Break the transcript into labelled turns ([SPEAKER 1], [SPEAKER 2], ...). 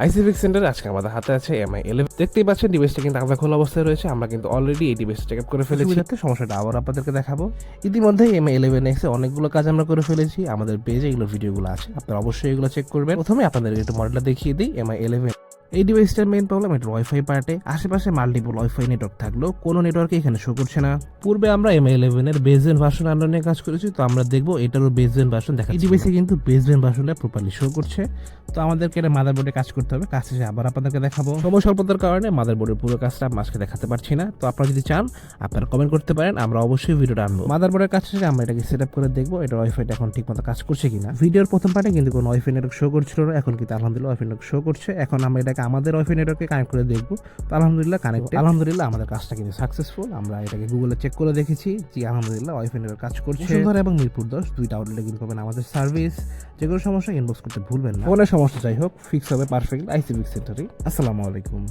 [SPEAKER 1] আইসিফিক সেন্টারে আজকে আমাদের হাতে আছে MI11। দেখতেই পাচ্ছেন ডিভাইসটা কিন্তু আলাদা খোলা অবস্থায় রয়েছে। আমরা কিন্তু অলরেডি এই ডিভাইসটা চেক আপ করে ফেলেছি, যাতে সমস্যাটা আবার আপনাদেরকে দেখাবো। ইতিমধ্যে MI11X এ অনেকগুলো কাজ আমরা করে ফেলেছি, আমাদের পেজে এগুলো ভিডিওগুলো আছে, আপনারা অবশ্যই এগুলো চেক করবেন। প্রথমে আপনাদের একটু মডেলটা দেখিয়ে দিই। MI11 এই ডিভাইসটার মেইন প্রবলেম এটা ওয়াইফাই পার্টে। আশেপাশে মাল্টিপল ওয়াইফাই নেটওয়ার্ক থাকলেও কোনো নেটওয়ার্কে এখানে শো করছে না। পূর্বে আমরা MI11 এর বেসবেন্ড ভার্সন আন্ডার নিয়ে কাজ করেছি, তো আমরা দেখবো এটারও বেসবেন্ড ভার্সন দেখা। এই ডিভাইসে কিন্তু বেসবেন্ড ভার্সনটা প্রপারলি শো করছে। তো আমাদেরকে এটা মাদারবোর্ডে কাজ করতে হবে, কাজ শেষে আবার আপনাদেরকে দেখাবো। সময় স্বল্পতার কারণে মাদারবোর্ডের পুরো কাজটা আজকে দেখাতে পারছি না। তো আপনারা যদি চান আপনারা কমেন্ট করতে পারেন, আমরা অবশ্যই ভিডিওটা আনবো। মাদারবোর্ডের কাজ শেষে আমরা এটাকে সেট আপ করে দেখবো এটা ওয়াইফাইটা এখন ঠিকমতো কাজ করছে কিনা। ভিডিওর প্রথম পার্টে কিন্তু কোনো ওয়াইফাই নেটওয়ার্ক শো করছিল না, এখন কিন্তু আলহামদুলিল্লাহ ওয়াইফাই নেটওয়ার্ক শো করছে। এখন আমরা এটাকে আমাদের ওয়াইফাই নেটওয়ার্কে কানেক্ট করে দেখবো। তো আলহামদুলিল্লাহ কানেক্ট, আলহামদুলিল্লাহ আমাদের কাজটা কিন্তু সাকসেসফুল। আমরা এটাকে গুগলে চেক করে দেখেছি যে আলহামদুলিল্লাহ ওয়াইফাই নেটওয়ার্ক কাজ করছে। বসুন্ধরা এবং মিরপুর 10 দুইটা আউটলেটে কিন্তু পাবেন আমাদের সার্ভিস। যে কোনো সমস্যা ইনবক্স করতে ভুলবেন না। ফোনের সমস্যা যাই হোক ফিক্স হবে পারফেক্ট আইসিফিক সেন্টারে। আসসালামু আলাইকুম।